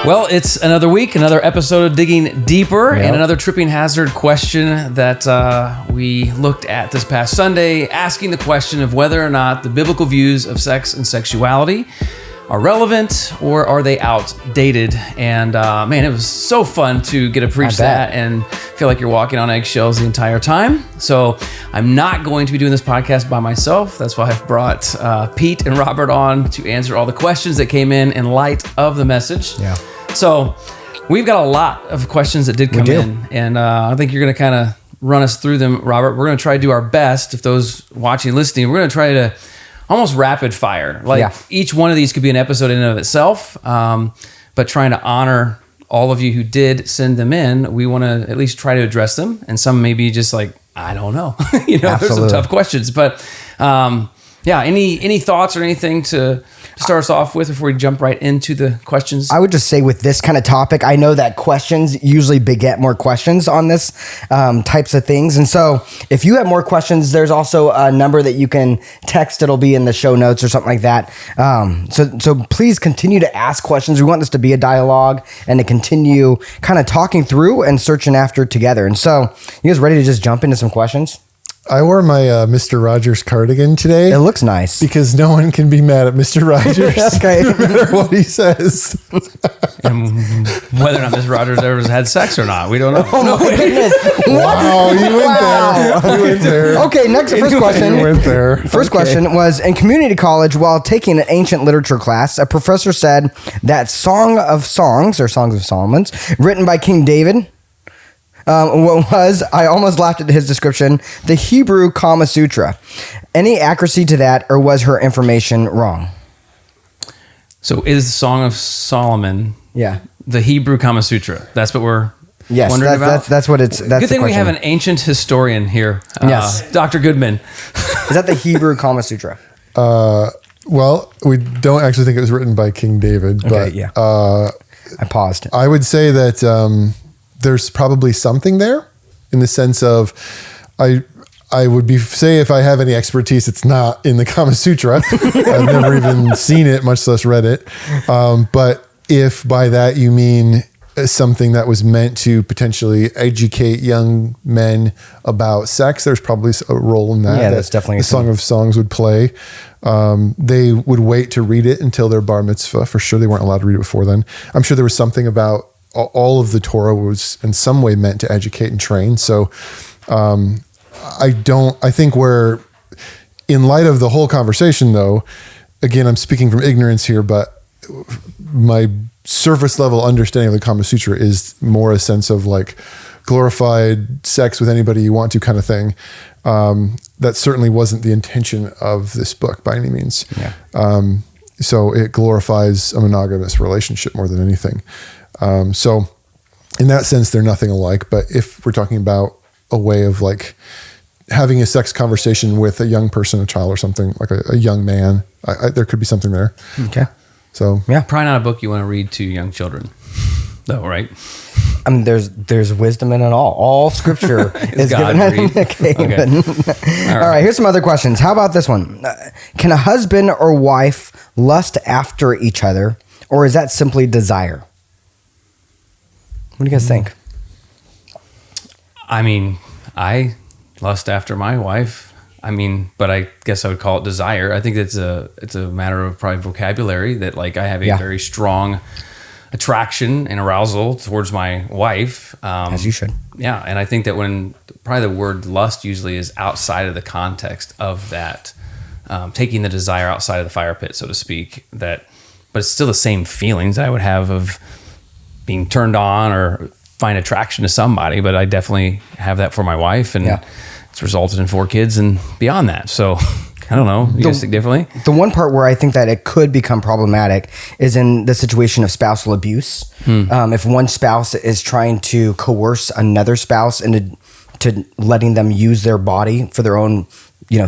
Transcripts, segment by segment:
Well, it's another week, another episode of Digging Deeper, and another tripping hazard question that we looked at this past Sunday, asking the question of whether or not the biblical views of sex and sexuality are relevant or are they outdated. And man, it was so fun to get to preach that and feel like you're walking on eggshells the entire time. So I'm not going to be doing this podcast by myself. That's why I've brought Pete and Robert on to answer all the questions that came in light of the message. Yeah. So we've got a lot of questions that did come in, and I think you're going to kind of run us through them, Robert. We're going to try to do our best. If those watching and listening, we're going to try to almost rapid fire. Each one of these could be an episode in and of itself, but trying to honor all of you who did send them in. We want to at least try to address them, and some may be just like, I don't know. There's some tough questions, but any thoughts or anything to start us off with before we jump right into the questions? I would just say with this kind of topic, I know that questions usually beget more questions on this types of things. And so if you have more questions, there's also a number that you can text. It'll be in the show notes or something like that. So please continue to ask questions. We want this to be a dialogue and to continue kind of talking through and searching after together. And so you guys ready to just jump into some questions? I wore my Mr. Rogers cardigan today. It looks nice. Because no one can be mad at Mr. Rogers no matter what he says. And whether or not Mr. Rogers ever has had sex or not, we don't know. Oh my goodness. Wow, you went there. Okay, first question. You went there. First question was, in community college, while taking an ancient literature class, a professor said that Song of Songs, or Songs of Solomon, written by King David, I almost laughed at his description, the Hebrew Kama Sutra. Any accuracy to that, or was her information wrong? So is the Song of Solomon the Hebrew Kama Sutra? That's what we're wondering about? That's what it's... That's good thing we have an ancient historian here. Yes. Dr. Goodman. Is that the Hebrew Kama Sutra? Well, we don't actually think it was written by King David. Okay, but, I paused. I would say that... there's probably something there in the sense of I would say if I have any expertise, it's not in the Kama Sutra. I've never even seen it, much less read it. But if by that you mean something that was meant to potentially educate young men about sex, there's probably a role in that. Yeah, that's definitely the Song of Songs would play. They would wait to read it until their bar mitzvah. For sure, they weren't allowed to read it before then. I'm sure there was something about all of the Torah was in some way meant to educate and train. So I think we're, in light of the whole conversation though, again, I'm speaking from ignorance here, but my surface level understanding of the Kama Sutra is more a sense of like glorified sex with anybody you want to kind of thing. That certainly wasn't the intention of this book by any means. Yeah. So it glorifies a monogamous relationship more than anything. So in that sense, they're nothing alike. But if we're talking about a way of like having a sex conversation with a young person, a child or something, like a young man, there could be something there. Okay. So yeah, probably not a book you want to read to young children though, right? I mean, there's wisdom in it all. All scripture is given. Okay. All right. Here's some other questions. How about this one? Can a husband or wife lust after each other, or is that simply desire? What do you guys think? I mean, I lust after my wife. But I guess I would call it desire. I think it's a matter of probably vocabulary that like I have a very strong attraction and arousal towards my wife. As you should. Yeah. And I think that when probably the word lust usually is outside of the context of that, taking the desire outside of the fire pit, so to speak, but it's still the same feelings I would have of being turned on or find attraction to somebody, but I definitely have that for my wife, and it's resulted in 4 kids and beyond that. So I don't know. You guys think differently? The one part where I think that it could become problematic is in the situation of spousal abuse. If one spouse is trying to coerce another spouse into letting them use their body for their own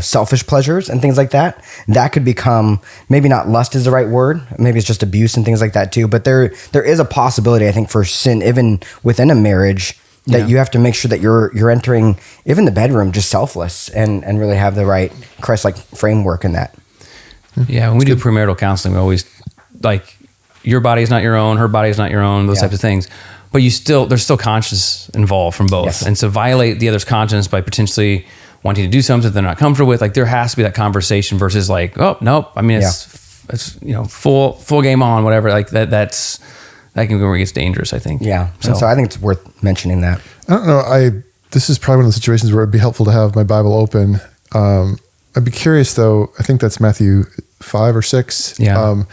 selfish pleasures and things like that, that could become, maybe not lust is the right word. Maybe it's just abuse and things like that too. But there is a possibility, I think, for sin, even within a marriage, that you have to make sure that you're entering even the bedroom just selfless and really have the right Christ-like framework in that. Yeah. When we do premarital counseling, we always your body is not your own, her body is not your own, those types of things. But there's still conscience involved from both. Yes. And so violate the other's conscience by potentially wanting to do something they're not comfortable with. Like there has to be that conversation versus like, oh, nope. I mean, it's full game on, whatever. Like that can be where it gets dangerous, I think. Yeah. So I think it's worth mentioning that. I don't know. This is probably one of the situations where it'd be helpful to have my Bible open. I'd be curious though. I think that's Matthew 5 or 6. Yeah.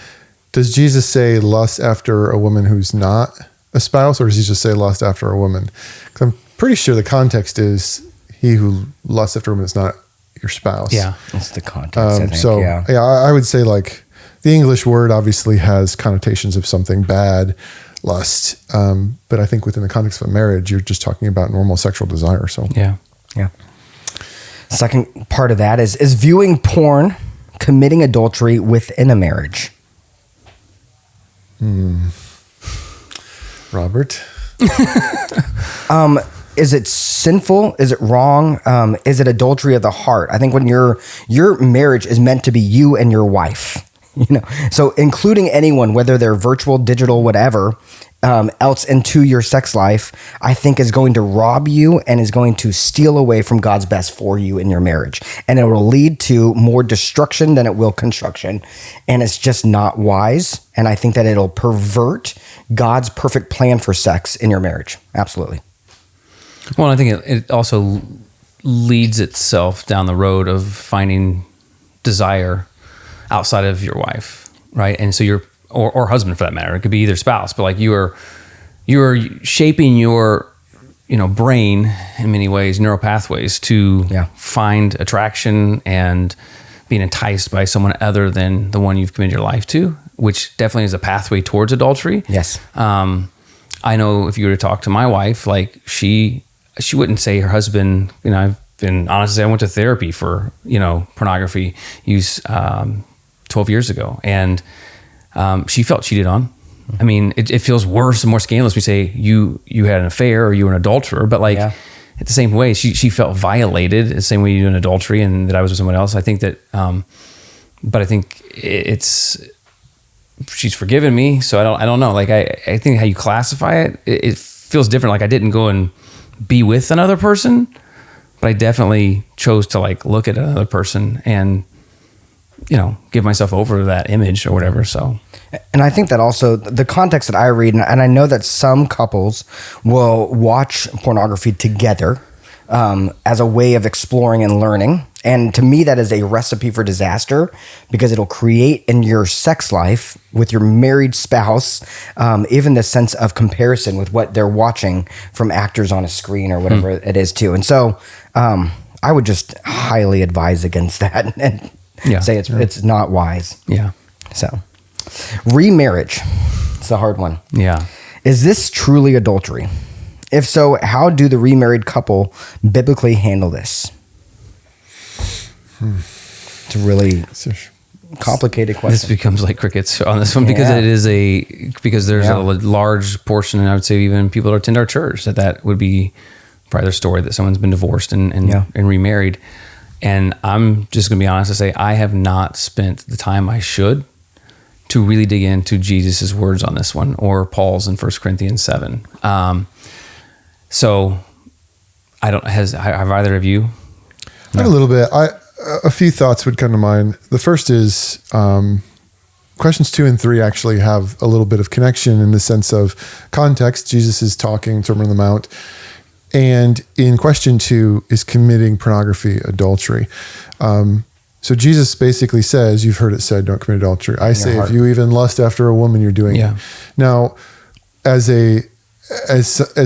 Does Jesus say lust after a woman who's not a spouse, or does he just say lust after a woman? Because I'm pretty sure the context is he who lusts after a woman is not your spouse. Yeah. That's the context, I think. So I would say like the English word obviously has connotations of something bad, lust. But I think within the context of a marriage, you're just talking about normal sexual desire. So yeah. Second part of that is viewing porn, committing adultery within a marriage. Robert? Is it sinful? Is it wrong? Is it adultery of the heart? I think when your marriage is meant to be you and your wife, so including anyone, whether they're virtual, digital, whatever, else into your sex life, I think is going to rob you and is going to steal away from God's best for you in your marriage. And it will lead to more destruction than it will construction. And it's just not wise. And I think that it'll pervert God's perfect plan for sex in your marriage. Absolutely. Well, I think it also leads itself down the road of finding desire outside of your wife, right? And so or husband for that matter. It could be either spouse, but like you're shaping your, brain in many ways, neural pathways to find attraction and being enticed by someone other than the one you've committed your life to, which definitely is a pathway towards adultery. Yes. I know if you were to talk to my wife, like she wouldn't say her husband, I've been honest to say I went to therapy for, pornography use 12 years ago. And she felt cheated on. I mean, it feels worse and more scandalous when we say you had an affair or you were an adulterer, but at the same way, she felt violated the same way you do an adultery and that I was with someone else. I think that, but I think she's forgiven me. So I don't know. Like I think how you classify it feels different. Like I didn't go and be with another person, but I definitely chose to like look at another person and, give myself over to that image or whatever. So, and I think that also the context that I read, and I know that some couples will watch pornography together as a way of exploring and learning. And to me, that is a recipe for disaster because it'll create in your sex life with your married spouse, even the sense of comparison with what they're watching from actors on a screen or whatever it is too. And so I would just highly advise against that and say it's not wise. Yeah. So remarriage, it's a hard one. Yeah. Is this truly adultery? If so, how do the remarried couple biblically handle this? It's a really complicated question. This becomes like crickets on this one because there's a large portion, and I would say even people that attend our church that would be probably their story that someone's been divorced and remarried. And I'm just going to be honest to say I have not spent the time I should to really dig into Jesus's words on this one or Paul's in 1 Corinthians 7. So have either of you? I have a little bit. A few thoughts would come to mind. The first is questions 2 and 3 actually have a little bit of connection in the sense of context. Jesus is talking, Sermon on the Mount. And in question 2 is committing pornography, adultery. So Jesus basically says, you've heard it said, don't commit adultery. I say, if you even lust after a woman, you're doing it. Now, as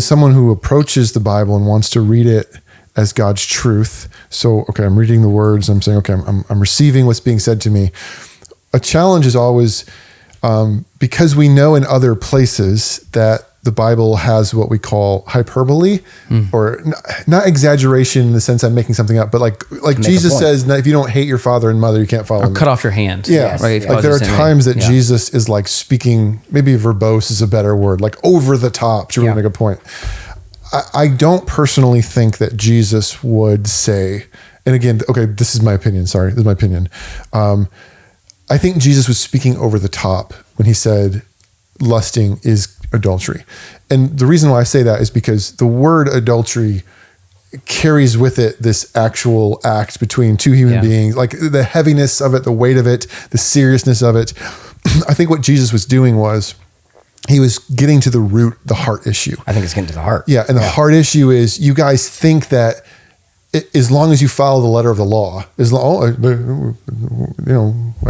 someone who approaches the Bible and wants to read it as God's truth. So, okay, I'm reading the words. I'm saying, okay, I'm receiving what's being said to me. A challenge is always, because we know in other places that the Bible has what we call hyperbole, or not exaggeration in the sense I'm making something up, but like Jesus says, if you don't hate your father and mother, you can't follow me. Cut off your hand. Yeah. Right. Like there are times that Jesus is like speaking, maybe verbose is a better word, like over the top to really make a point. I don't personally think that Jesus would say, and again, okay, this is my opinion. Sorry, this is my opinion. I think Jesus was speaking over the top when he said, lusting is adultery. And the reason why I say that is because the word adultery carries with it this actual act between two human beings, like the heaviness of it, the weight of it, the seriousness of it. I think what Jesus was doing was he was getting to the root, the heart issue. I think it's getting to the heart. Yeah. And the heart issue is you guys think that as long as you follow the letter of the law, I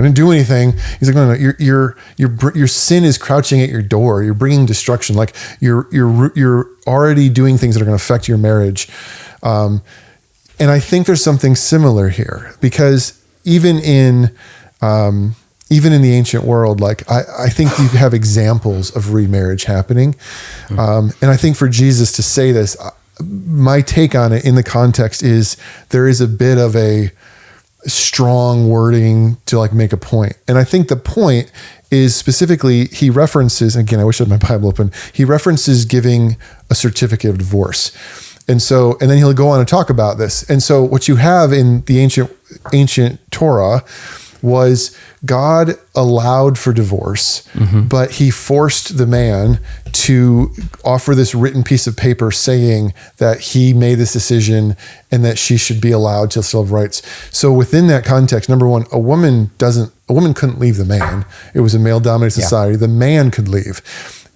didn't do anything. He's like, no, your sin is crouching at your door. You're bringing destruction. Like you're already doing things that are going to affect your marriage. And I think there's something similar here because even in the ancient world, like I think you have examples of remarriage happening. And I think for Jesus to say this, my take on it in the context is there is a bit of a strong wording to like make a point. And I think the point is specifically he references, again, I wish I had my Bible open. He references giving a certificate of divorce. And then he'll go on and talk about this. And so what you have in the ancient Torah was God allowed for divorce, but he forced the man to offer this written piece of paper saying that he made this decision and that she should be allowed to still have rights. So within that context, number one, a woman couldn't leave the man. It was a male-dominated society. Yeah. The man could leave.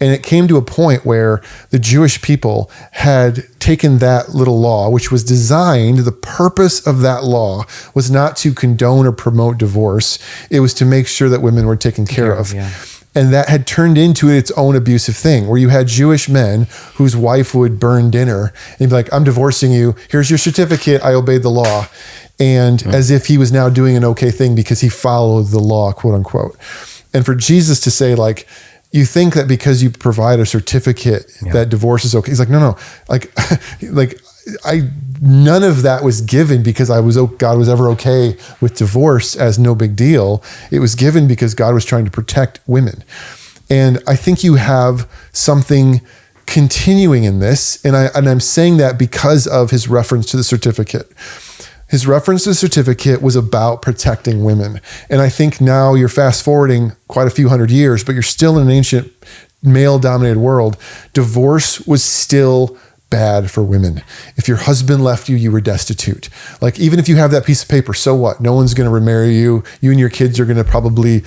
And it came to a point where the Jewish people had taken that little law, which was designed, the purpose of that law was not to condone or promote divorce. It was to make sure that women were taken care of. Yeah. And that had turned into its own abusive thing where you had Jewish men whose wife would burn dinner and be like, I'm divorcing you. Here's your certificate. I obeyed the law. And as if he was now doing an okay thing because he followed the law, quote unquote. And for Jesus to say like, you think that because you provide a certificate that divorce is okay. He's like, no, none of that was given because God was ever okay with divorce as no big deal. It was given because God was trying to protect women. And I think you have something continuing in this. And I'm saying that because of his reference to the certificate. His reference to the certificate was about protecting women. And I think now you're fast forwarding quite a few hundred years, but you're still in an ancient male-dominated world. Divorce was still bad for women. If your husband left you, you were destitute. Like even if you have that piece of paper, so what? No one's going to remarry you. You and your kids are going to probably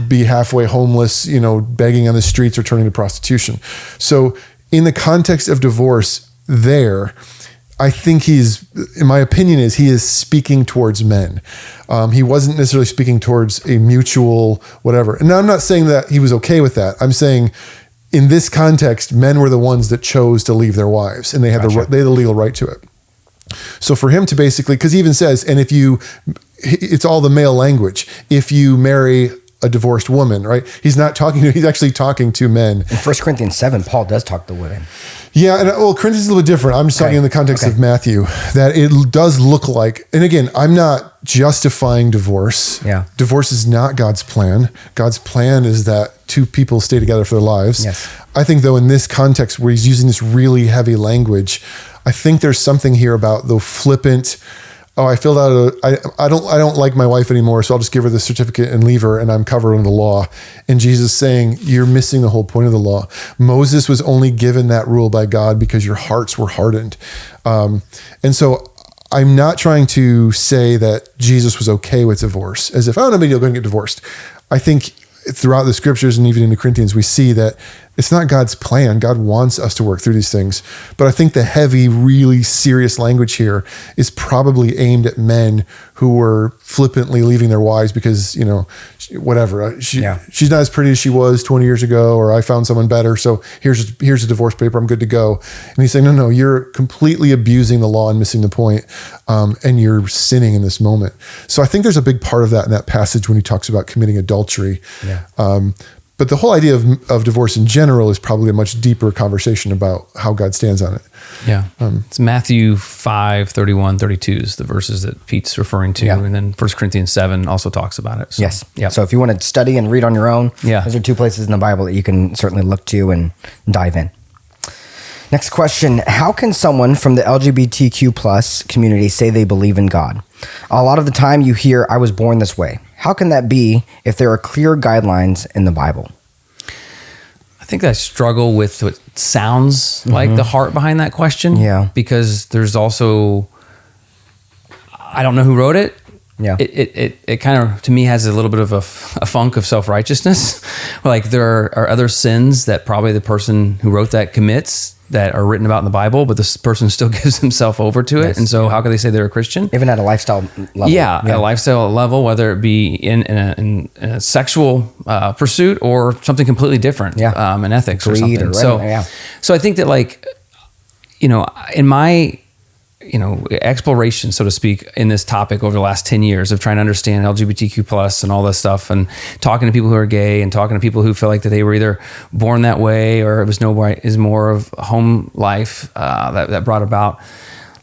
be halfway homeless, begging on the streets or turning to prostitution. So in the context of divorce there, I think in my opinion, he is speaking towards men. He wasn't necessarily speaking towards a mutual whatever. And now I'm not saying that he was okay with that. I'm saying in this context, men were the ones that chose to leave their wives and they had the legal right to it. So for him to basically, because he even says, and it's all the male language. If you marry a divorced woman, right? He's actually talking to men. In 1 Corinthians 7, Paul does talk to women. Yeah, and Corinthians is a little different. I'm just talking in the context of Matthew, that it does look like, and again, I'm not justifying divorce. Yeah. Divorce is not God's plan. God's plan is that two people stay together for their lives. Yes. I think though in this context where he's using this really heavy language, I think there's something here about the flippant, I filled out I don't like my wife anymore, so I'll just give her the certificate and leave her and I'm covered under the law. And Jesus saying, you're missing the whole point of the law. Moses was only given that rule by God because your hearts were hardened. And so I'm not trying to say that Jesus was okay with divorce as if, no big deal, go and get divorced. I think throughout the scriptures and even in the Corinthians, we see that it's not God's plan. God wants us to work through these things. But I think the heavy, really serious language here is probably aimed at men who were flippantly leaving their wives because, whatever. She's not as pretty as she was 20 years ago, or I found someone better. So here's a divorce paper. I'm good to go. And he's saying, no, you're completely abusing the law and missing the point. And you're sinning in this moment. So I think there's a big part of that in that passage when he talks about committing adultery. Yeah. But the whole idea of divorce in general is probably a much deeper conversation about how God stands on it. Yeah. It's Matthew 5, 31, 32 is the verses that Pete's referring to. Yeah. And then 1 Corinthians 7 also talks about it. So, yes. Yeah. So if you want to study and read on your own, those are two places in the Bible that you can certainly look to and dive in. Next question. How can someone from the LGBTQ plus community say they believe in God? A lot of the time you hear, I was born this way. How can that be if there are clear guidelines in the Bible? think I struggle with what sounds like the heart behind that question. Yeah. Because there's also, I don't know who wrote it. Yeah. It kind of, to me, has a little bit of a funk of self-righteousness. Like there are other sins that probably the person who wrote that commits that are written about in the Bible, but this person still gives himself over to it. Yes. And so how can they say they're a Christian? Even at a lifestyle level. Yeah, at a lifestyle level, whether it be in a sexual pursuit or something completely different, in ethics or Greed something. or whatever, So I think that, like, in my exploration, so to speak, in this topic over the last 10 years of trying to understand LGBTQ plus and all this stuff, and talking to people who are gay and talking to people who feel like that they were either born that way or it was more of home life that brought about,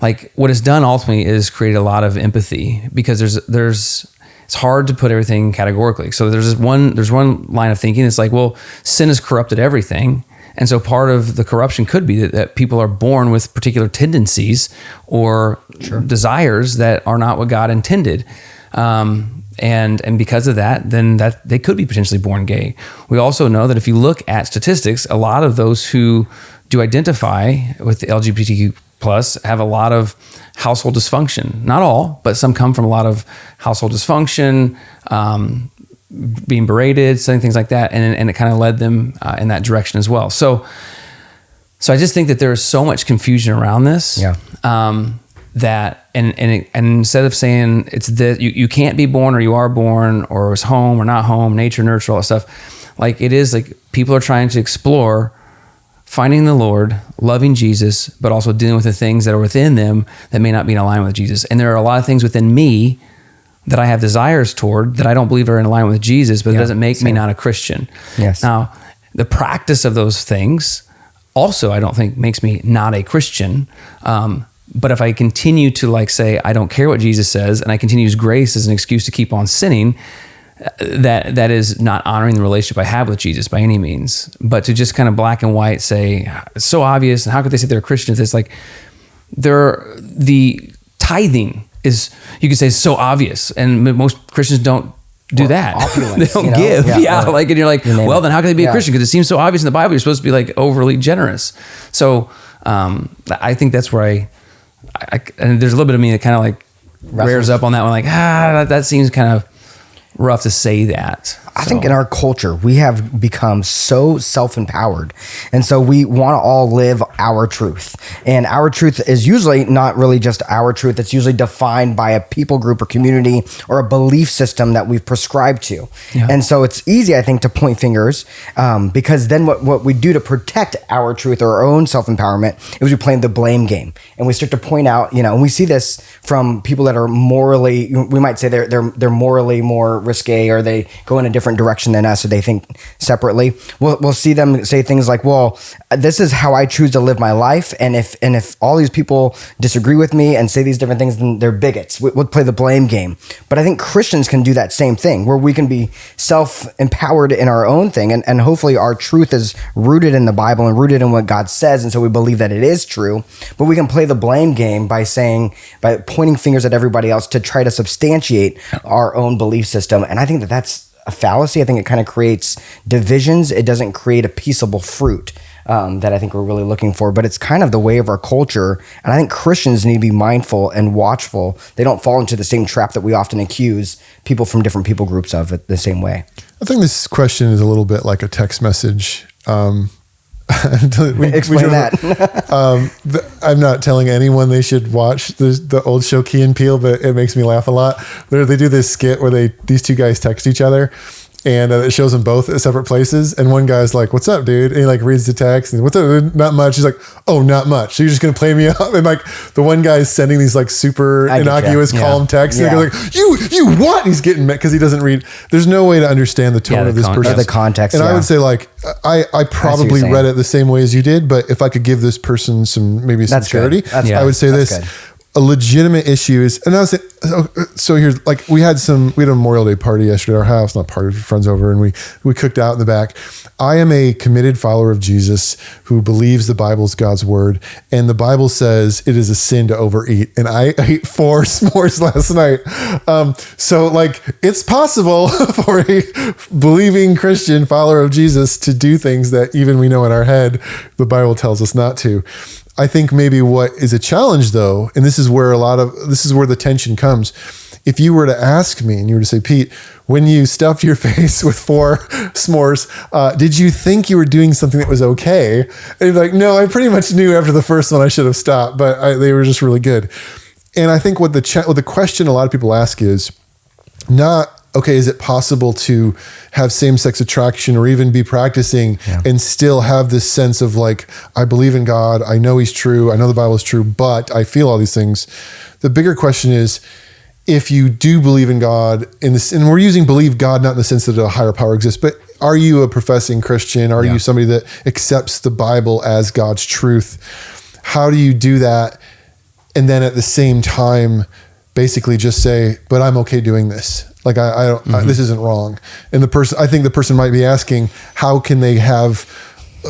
like, what it's done ultimately is create a lot of empathy, because it's hard to put everything categorically. So there's one line of thinking. It's like, well, sin has corrupted everything. And so part of the corruption could be that people are born with particular tendencies or desires that are not what God intended. And because of that, then that they could be potentially born gay. We also know that if you look at statistics, a lot of those who do identify with the LGBTQ plus have a lot of household dysfunction. Not all, but some come from a lot of household dysfunction, being berated, saying things like that, and it kind of led them in that direction as well. So I just think that there is so much confusion around this. That and instead of saying it's that you can't be born or you are born or it's home or not home, nature, nurture, all that stuff, like it is like people are trying to explore finding the Lord, loving Jesus, but also dealing with the things that are within them that may not be in alignment with Jesus. And there are a lot of things within me that I have desires toward that I don't believe are in alignment with Jesus, but it doesn't make me not a Christian. Yes. Now, the practice of those things also, I don't think, makes me not a Christian. But if I continue to, like, say, I don't care what Jesus says, and I continue to use grace as an excuse to keep on sinning, that is not honoring the relationship I have with Jesus by any means. But to just kind of black and white say, it's so obvious, and how could they say they're Christians? It's like, the tithing is, you could say, so obvious, and most Christians don't do that. They don't give. And you're like, well, then how can they be a Christian? Because it seems so obvious in the Bible. You're supposed to be like overly generous. So I think that's where I and there's a little bit of me that kind of like rears up on that one, like, that seems kind of rough to say that. I think in our culture, we have become so self-empowered. And so we want to all live our truth. And our truth is usually not really just our truth. It's usually defined by a people group or community or a belief system that we've prescribed to. Yeah. And so it's easy, I think, to point fingers because then what we do to protect our truth or our own self-empowerment is we play the blame game. And we start to point out, and we see this from people that are morally, we might say they're morally more risque, or they go in a different direction than us, or they think separately. We'll see them say things like, well, this is how I choose to live my life, and if all these people disagree with me and say these different things, then they're bigots. We'll play the blame game. But I think Christians can do that same thing, where we can be self-empowered in our own thing, and hopefully our truth is rooted in the Bible and rooted in what God says, and so we believe that it is true. But we can play the blame game by pointing fingers at everybody else to try to substantiate our own belief system. And I think that's a fallacy. I think it kind of creates divisions. It doesn't create a peaceable fruit that I think we're really looking for. But it's kind of the way of our culture. And I think Christians need to be mindful and watchful. They don't fall into the same trap that we often accuse people from different people groups of it the same way. I think this question is a little bit like a text message. Explain that. I'm not telling anyone they should watch the old show Key and Peele, but it makes me laugh a lot. They do this skit where these two guys text each other, and it shows them both at separate places. And one guy's like, "What's up, dude?" And he like reads the text, and "What's up? Not much." He's like, "Oh, not much." So you're just gonna play me up? And like the one guy's sending these like super innocuous, calm texts, and they're like, "You what?" And he's getting mad because he doesn't read. There's no way to understand the tone of this person, the context. And I would say like I probably read it the same way as you did, but if I could give this person some charity, I would say this. Good. a legitimate issue is, and I was so here's like we had a Memorial Day party yesterday at our house, not party, friends over, and we cooked out in the back. I am a committed follower of Jesus who believes the Bible is God's word, and the Bible says it is a sin to overeat. And I ate 4 s'mores last night. So like it's possible for a believing Christian follower of Jesus to do things that even we know in our head the Bible tells us not to. I think maybe what is a challenge though, and this is where the tension comes. If you were to ask me and you were to say, Pete, when you stuffed your face with 4 s'mores, did you think you were doing something that was okay? And you'd be like, no, I pretty much knew after the first one I should have stopped, but they were just really good. And I think what the question a lot of people ask is not, okay, is it possible to have same-sex attraction or even be practicing and still have this sense of like, I believe in God, I know he's true, I know the Bible is true, but I feel all these things. The bigger question is, if you do believe in God, and we're using believe God not in the sense that a higher power exists, but are you a professing Christian? Are you somebody that accepts the Bible as God's truth? How do you do that? And then at the same time, basically just say, but I'm okay doing this. Like I don't, this isn't wrong. And I think the person might be asking, how can they have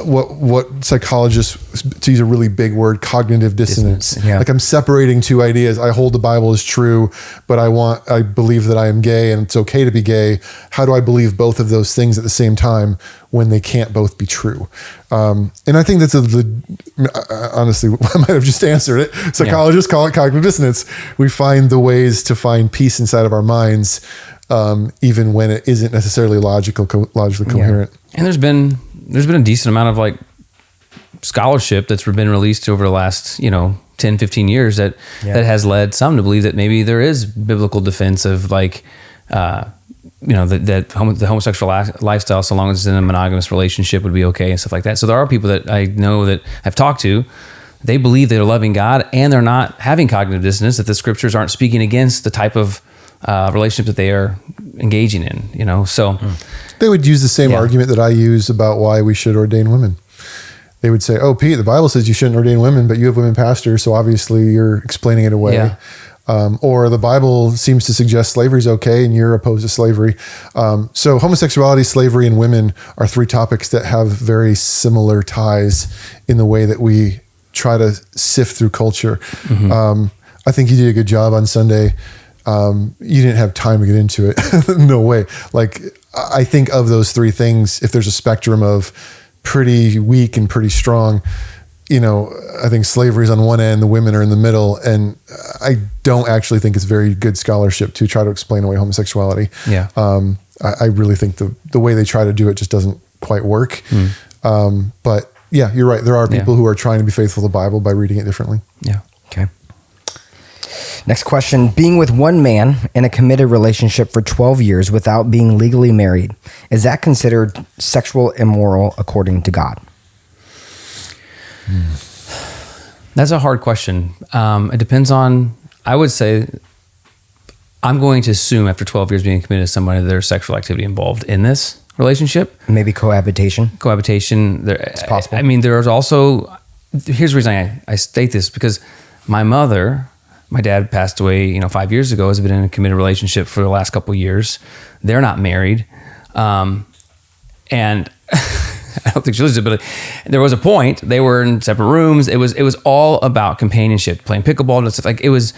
what psychologists, to use a really big word, cognitive dissonance. Like I'm separating 2 ideas. I hold the Bible as true, but I believe that I am gay and it's okay to be gay. How do I believe both of those things at the same time when they can't both be true? And I think that's honestly, I might have just answered it. Psychologists call it cognitive dissonance. We find the ways to find peace inside of our minds, even when it isn't necessarily logically coherent. And there's been a decent amount of like scholarship that's been released over the last, 10, 15 years that has led some to believe that maybe there is biblical defense of like, the homosexual lifestyle, so long as it's in a monogamous relationship, would be okay and stuff like that. So there are people that I know that I've talked to, they believe they're loving God and they're not having cognitive dissonance, that the scriptures aren't speaking against the type of relationship that they are engaging in, so... They would use the same argument that I use about why we should ordain women. They would say, oh, Pete, the Bible says you shouldn't ordain women, but you have women pastors, so obviously you're explaining it away. Yeah. Or the Bible seems to suggest slavery is okay and you're opposed to slavery. So homosexuality, slavery, and women are 3 topics that have very similar ties in the way that we try to sift through culture. Mm-hmm. I think you did a good job on Sunday. You didn't have time to get into it. No way. Like, I think of those 3 things, if there's a spectrum of pretty weak and pretty strong, I think slavery is on one end, the women are in the middle. And I don't actually think it's very good scholarship to try to explain away homosexuality. Yeah. I really think the way they try to do it just doesn't quite work. But yeah, you're right. There are people who are trying to be faithful to the Bible by reading it differently. Yeah. Okay. Next question. Being with one man in a committed relationship for 12 years without being legally married, is that considered sexual immoral according to God? That's a hard question. It depends on, I would say, I'm going to assume after 12 years being committed to somebody, there's sexual activity involved in this relationship. Maybe cohabitation. It's possible. I mean, there's also, here's the reason I state this, because my dad passed away, 5 years ago, has been in a committed relationship for the last couple of years. They're not married. And I don't think she listened, but there was a point, they were in separate rooms. It was all about companionship, playing pickleball and stuff. Like it was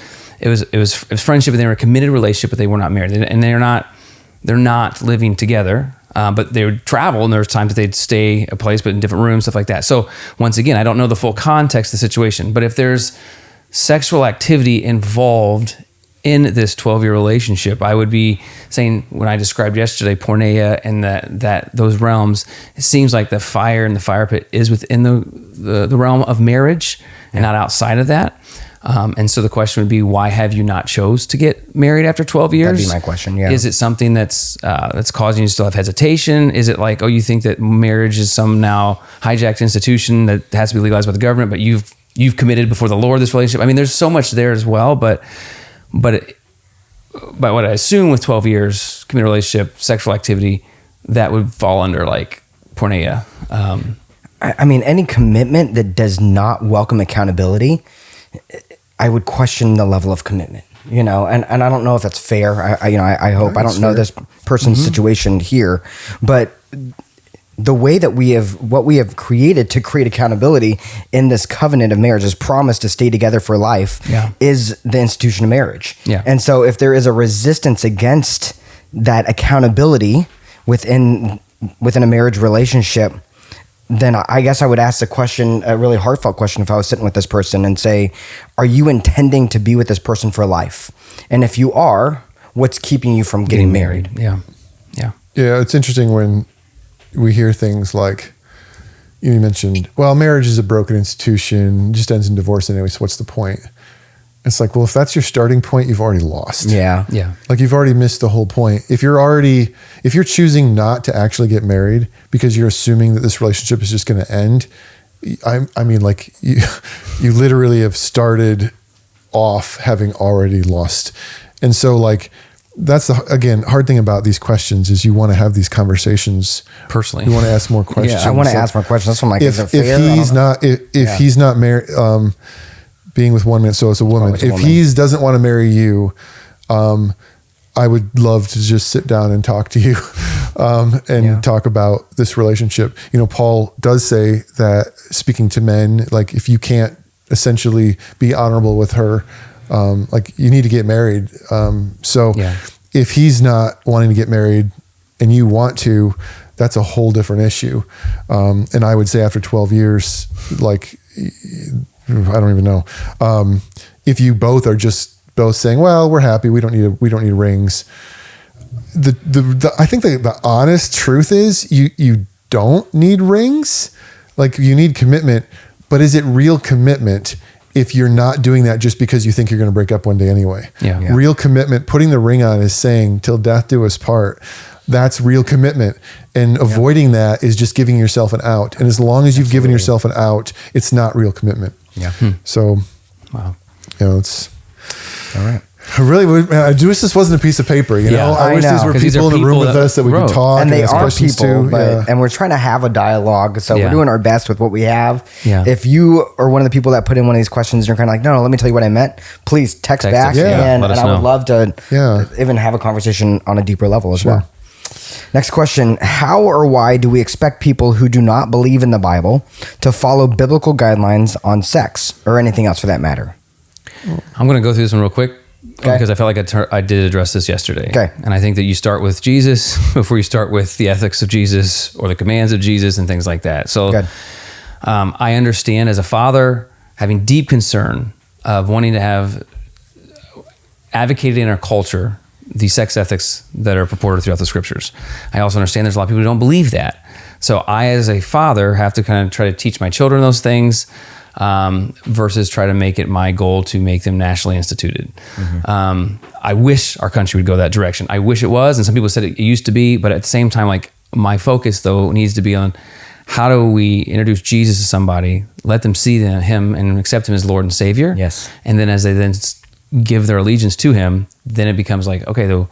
friendship, and they were in a committed relationship, but they were not married. And they're not living together. But they would travel, and there was times that they'd stay a place, but in different rooms, stuff like that. So once again, I don't know the full context of the situation, but if there's sexual activity involved in this 12-year relationship, I would be saying, when I described yesterday porneia and that those realms, it seems like the fire and the fire pit is within the realm of marriage and not outside of that. And so the question would be, why have you not chose to get married after 12 years? That'd be my question. Yeah. Is it something that's causing you to still have hesitation? Is it like, you think that marriage is some now hijacked institution that has to be legalized by the government, but you've committed before the Lord this relationship? I mean, there's so much there as well, but what I assume with 12 years committed relationship, sexual activity, that would fall under like porneia. I mean, any commitment that does not welcome accountability, I would question the level of commitment, and I don't know if that's fair. I hope, I don't know this person's situation here, but the way that what we have created to create accountability in this covenant of marriage, is promise to stay together for life, is the institution of marriage. Yeah. And so if there is a resistance against that accountability within a marriage relationship, then I guess I would ask a really heartfelt question if I was sitting with this person and say, are you intending to be with this person for life? And if you are, what's keeping you from getting married? Yeah. It's interesting when we hear things like, you mentioned, well, marriage is a broken institution, it just ends in divorce anyway, so what's the point? It's like, well, if that's your starting point, you've already lost. Yeah. Like, you've already missed the whole point. If you're choosing not to actually get married because you're assuming that this relationship is just going to end, I mean, like, you literally have started off having already lost. And so, like, that's the hard thing about these questions is you want to have these conversations personally. You want to ask more questions. Yeah, I want to ask more questions. That's what I'm like, is it fair? If he's not married, being with one man, so it's a woman. If he doesn't want to marry you, I would love to just sit down and talk to you and talk about this relationship. Paul does say that, speaking to men, like, if you can't essentially be honorable with her, like, you need to get married. If he's not wanting to get married and you want to, that's a whole different issue. And I would say after 12 years, like, I don't even know. If you both are just both saying, well, we're happy, we don't need rings. I think the honest truth is you don't need rings. Like, you need commitment, but is it real commitment if you're not doing that just because you think you're going to break up one day anyway? Yeah. Real commitment, putting the ring on, is saying till death do us part. That's real commitment. And avoiding that is just giving yourself an out. And as long as you've given yourself an out, it's not real commitment. Yeah. So, wow. It's all right. I really would. I wish this wasn't a piece of paper. I wish these were people in the room with us that we could talk and they ask are questions people, to. and we're trying to have a dialogue. So we're doing our best with what we have. Yeah. If you are one of the people that put in one of these questions and you're kind of like, no, let me tell you what I meant, please text back. us. And Let us I would know. love to even have a conversation on a deeper level as well. Next question. How or why do we expect people who do not believe in the Bible to follow biblical guidelines on sex, or anything else for that matter? I'm going to go through this one real quick because I felt like I did address this yesterday. Okay. And I think that you start with Jesus before you start with the ethics of Jesus or the commands of Jesus and things like that. So I understand, as a father, having deep concern of wanting to have advocated in our culture the sex ethics that are purported throughout the scriptures. I also understand there's a lot of people who don't believe that. So I, as a father, have to kind of try to teach my children those things versus try to make it my goal to make them nationally instituted. I wish our country would go that direction. I wish it was, and some people said it used to be, but at the same time, like, my focus though needs to be on how do we introduce Jesus to somebody, let them see him and accept him as Lord and Savior. Yes. And then as they then give their allegiance to him, then it becomes like, okay, though,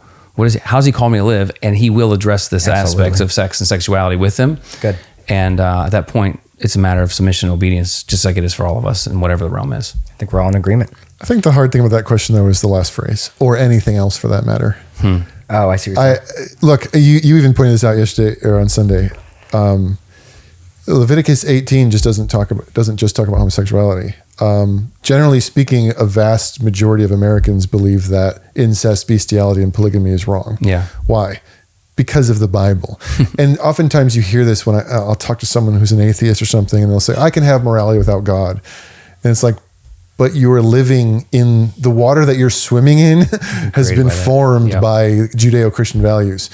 how's he call me to live? And he will address this aspects of sex and sexuality with them. Good. And at that point, it's a matter of submission and obedience, just like it is for all of us in whatever the realm is. I think we're all in agreement. I think the hard thing about that question, though, is the last phrase, or anything else for that matter. Oh, I see what you're saying. Look, you even pointed this out yesterday or on Sunday. Leviticus 18 just doesn't just talk about homosexuality. Generally speaking, a vast majority of Americans believe that incest, bestiality, and polygamy is wrong. Yeah. Why? Because of the Bible. And oftentimes you hear this when I'll talk to someone who's an atheist or something, and they'll say, I can have morality without God. And it's like, but you are living in the water that you're swimming in has been formed by Judeo-Christian values.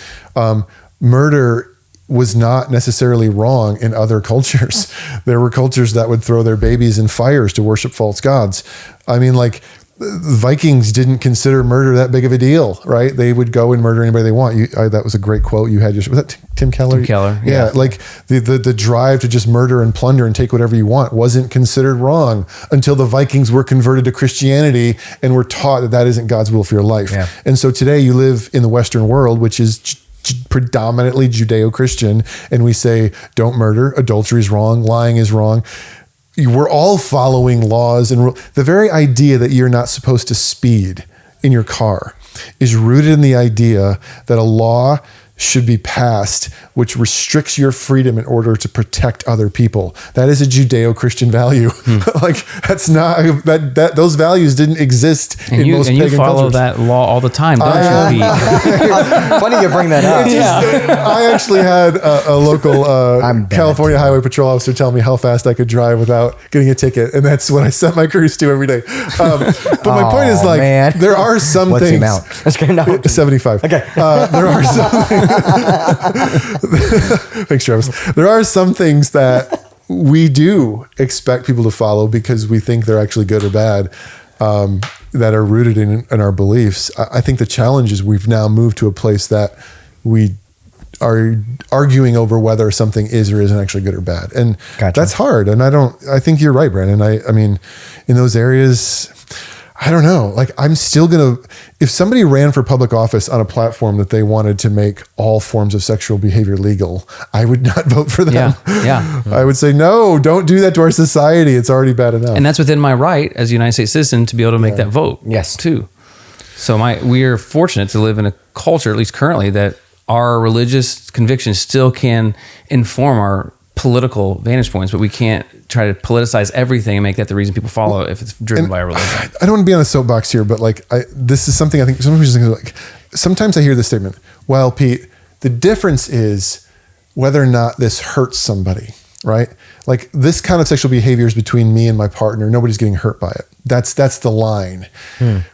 Murder was not necessarily wrong in other cultures. There were cultures that would throw their babies in fires to worship false gods. I mean, like, Vikings didn't consider murder that big of a deal, right? They would go and murder anybody they want. That was a great quote you had. Was that Tim Keller? Tim Keller. Yeah. Like the drive to just murder and plunder and take whatever you want wasn't considered wrong until the Vikings were converted to Christianity and were taught that that isn't God's will for your life. Yeah. And so today you live in the Western world, which is predominantly Judeo-Christian, and we say, don't murder, adultery is wrong, lying is wrong. we're all following laws, and the very idea that you're not supposed to speed in your car is rooted in the idea that a law should be passed which restricts your freedom in order to protect other people. That is a Judeo-Christian value. Like that's not that those values didn't exist in most pagan cultures. And you follow that law all the time, don't you? Funny you bring that up. I actually had a local California Highway Patrol officer tell me how fast I could drive without getting a ticket, and that's what I set my crews to every day. But my point is, like, there are some What's things. What's the amount? 75. Okay. There are some. Thanks, Travis. There are some things that we do expect people to follow because we think they're actually good or bad, that are rooted in our beliefs. I think the challenge is we've now moved to a place that we are arguing over whether something is or isn't actually good or bad. And that's hard. And I think you're right, Brandon. I mean, in those areas, I don't know. Like, I'm still going to, if somebody ran for public office on a platform that they wanted to make all forms of sexual behavior legal, I would not vote for them. Yeah. I would say, no, don't do that to our society. It's already bad enough. And that's within my right as a United States citizen to be able to make that vote. Yes. Too. So we are fortunate to live in a culture, at least currently, that our religious convictions still can inform our political vantage points, but we can't try to politicize everything and make that the reason people follow if it's driven by a religion. I don't want to be on a soapbox here, but like this is something I think sometimes I hear this statement, well, Pete, the difference is whether or not this hurts somebody, right? Like, this kind of sexual behavior is between me and my partner. Nobody's getting hurt by it. That's the line.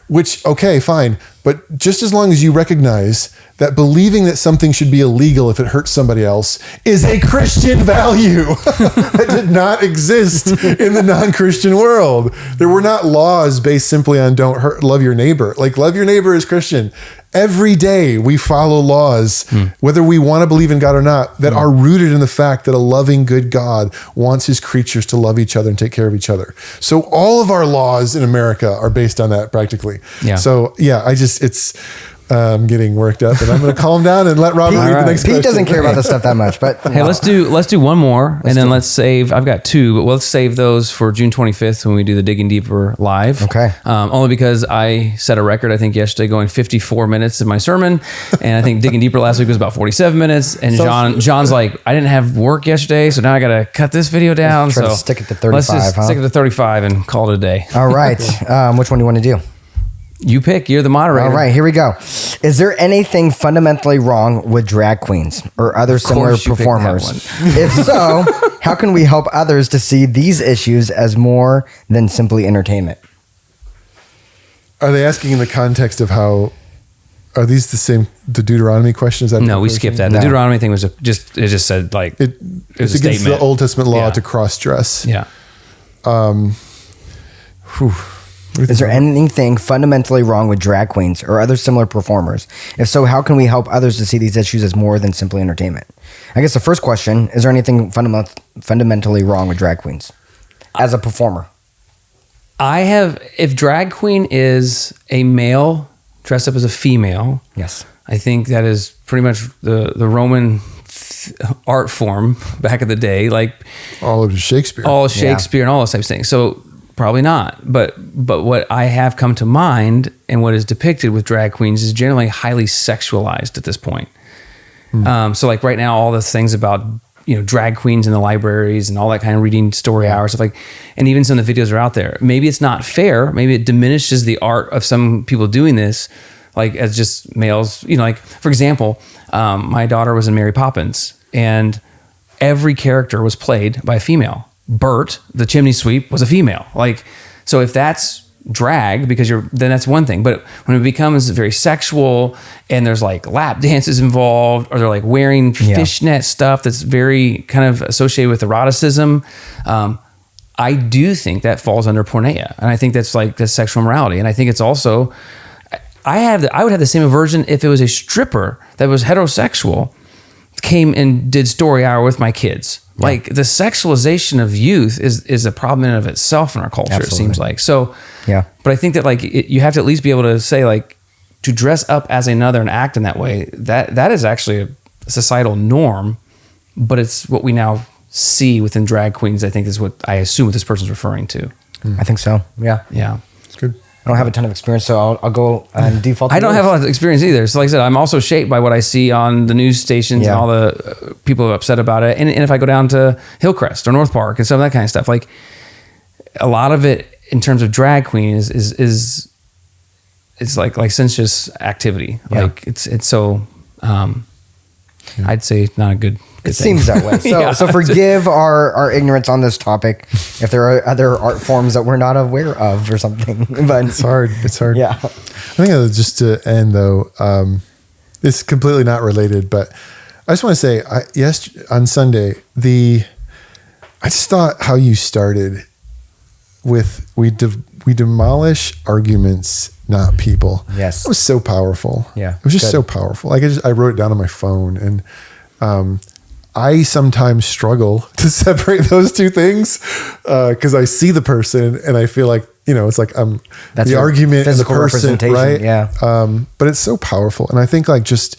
Which, okay, fine. But just as long as you recognize that believing that something should be illegal if it hurts somebody else is a Christian value that did not exist in the non-Christian world. There were not laws based simply on love your neighbor. Like, love your neighbor is Christian. Every day we follow laws, whether we want to believe in God or not, that are rooted in the fact that a loving, good God wants his creatures to love each other and take care of each other. So all of our laws in America are based on that practically. Yeah. So yeah, I'm getting worked up, and I'm going to calm down and let Robert read the next question. Pete doesn't care about this stuff that much, but hey, let's do one more, and then let's save. I've got two, but let's save those for June 25th when we do the Digging Deeper live. Okay. Only because I set a record, I think yesterday, going 54 minutes in my sermon, and I think Digging Deeper last week was about 47 minutes. And John's like, I didn't have work yesterday, so now I got to cut this video down. Try to stick it to 35. Let's just stick it to 35 and call it a day. All right. Which one do you want to do? You pick. You're the moderator. All right, here we go. Is there anything fundamentally wrong with drag queens or other similar performers? If so, how can we help others to see these issues as more than simply entertainment? Are they asking in the context of how? Are these the Deuteronomy questions? No, we skipped that. The Deuteronomy thing was it just said like it was against statement. The Old Testament law to cross dress. Yeah. Is there anything fundamentally wrong with drag queens or other similar performers? If so, how can we help others to see these issues as more than simply entertainment? I guess the first question, is there anything fundamentally wrong with drag queens as a performer? If drag queen is a male dressed up as a female, yes, I think that is pretty much the Roman art form back in the day, like all of Shakespeare and all those types of things. So probably not, but what I have come to mind and what is depicted with drag queens is generally highly sexualized at this point. So like right now, all the things about drag queens in the libraries and all that kind of reading story hours, stuff and even some of the videos are out there. Maybe it's not fair. Maybe it diminishes the art of some people doing this, like as just males. Like for example, my daughter was in Mary Poppins, and every character was played by a female. Bert, the chimney sweep, was a female. Like, so if that's drag, then that's one thing. But when it becomes very sexual and there's like lap dances involved, or they're like wearing fishnet stuff that's very kind of associated with eroticism, I do think that falls under porneia. And I think that's like the sexual morality. And I think it's also, I would have the same aversion if it was a stripper that was heterosexual came and did story hour with my kids. Yeah. Like the sexualization of youth is a problem in and of itself in our culture. Absolutely. It seems like. So, yeah. But I think that like you have to at least be able to say like to dress up as another and act in that way. That is actually a societal norm, but it's what we now see within drag queens, I think is what I assume what this person's referring to. I think so. Yeah. Yeah. It's good. I don't have a ton of experience, so I'll go and default. I don't have a lot of experience either. So like I said, I'm also shaped by what I see on the news stations and all the people who are upset about it. And if I go down to Hillcrest or North Park and some of that kind of stuff, like a lot of it in terms of drag queen is it's like licentious activity. Yeah. Like it's so, I'd say not a good It thing. seems that way. So, so forgive our ignorance on this topic if there are other art forms that we're not aware of or something. But It's hard. It's hard. Yeah. I think just to end though, it's completely not related, but I just want to say, on Sunday, I just thought how you started with we demolish arguments, not people. Yes. It was so powerful. Yeah, It was just good. so powerful. Like I wrote it down on my phone, and I sometimes struggle to separate those two things because I see the person and I feel like, it's like That's the your argument and the physical person, representation, right? yeah. But it's so powerful. And I think like just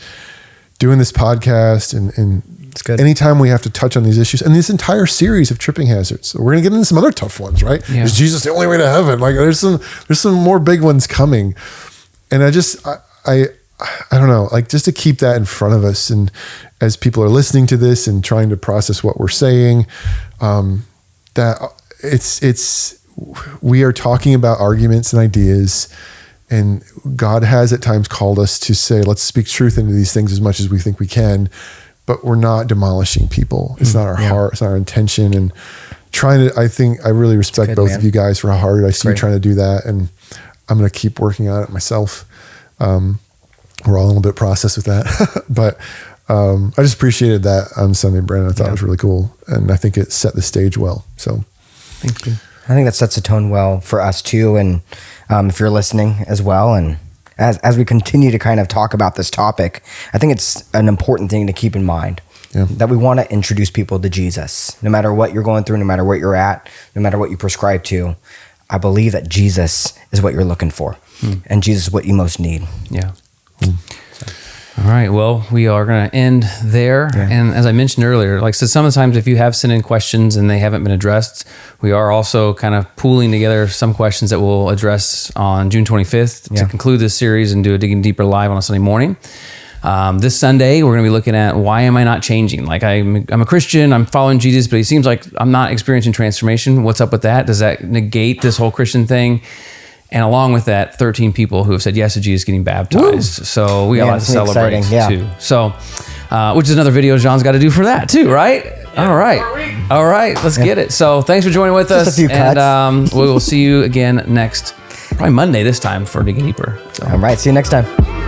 doing this podcast and It's good. anytime we have to touch on these issues and this entire series of tripping hazards, we're going to get into some other tough ones, right? Yeah. Is Jesus the only way to heaven? Like there's some more big ones coming. And I don't know, like just to keep that in front of us. And as people are listening to this and trying to process what we're saying, that we are talking about arguments and ideas, and God has at times called us to say, let's speak truth into these things as much as we think we can, but we're not demolishing people. It's not our heart. It's not our intention. And I really respect good, both man. of you guys for how hard I see you Great. trying to do that. And I'm going to keep working on it myself. We're all in a little bit processed with that, but I just appreciated that on Sunday, Brandon. I thought it was really cool, and I think it set the stage well. So, Thank you. I think that sets the tone well for us too. And if you're listening as well, and as we continue to kind of talk about this topic, I think it's an important thing to keep in mind that we want to introduce people to Jesus, no matter what you're going through, no matter what you're at, no matter what you prescribe to. I believe that Jesus is what you're looking for, and Jesus is what you most need. Yeah. All right. Well, we are going to end there. Yeah. And as I mentioned earlier, like so some of the times if you have sent in questions and they haven't been addressed, we are also kind of pooling together some questions that we'll address on June 25th to conclude this series and do a Digging Deeper live on a Sunday morning. This Sunday, we're going to be looking at why am I not changing? Like I'm a Christian, I'm following Jesus, but he seems like I'm not experiencing transformation. What's up with that? Does that negate this whole Christian thing? And along with that, 13 people who have said yes to Jesus getting baptized. Woo! So we got a lot to celebrate exciting, too. So, which is another video John's got to do for that too, right? Yeah, all right, let's get it. So thanks for joining with us. Just a few cuts. And we will see you again next, probably Monday this time for Digging Deeper. So. All right. See you next time.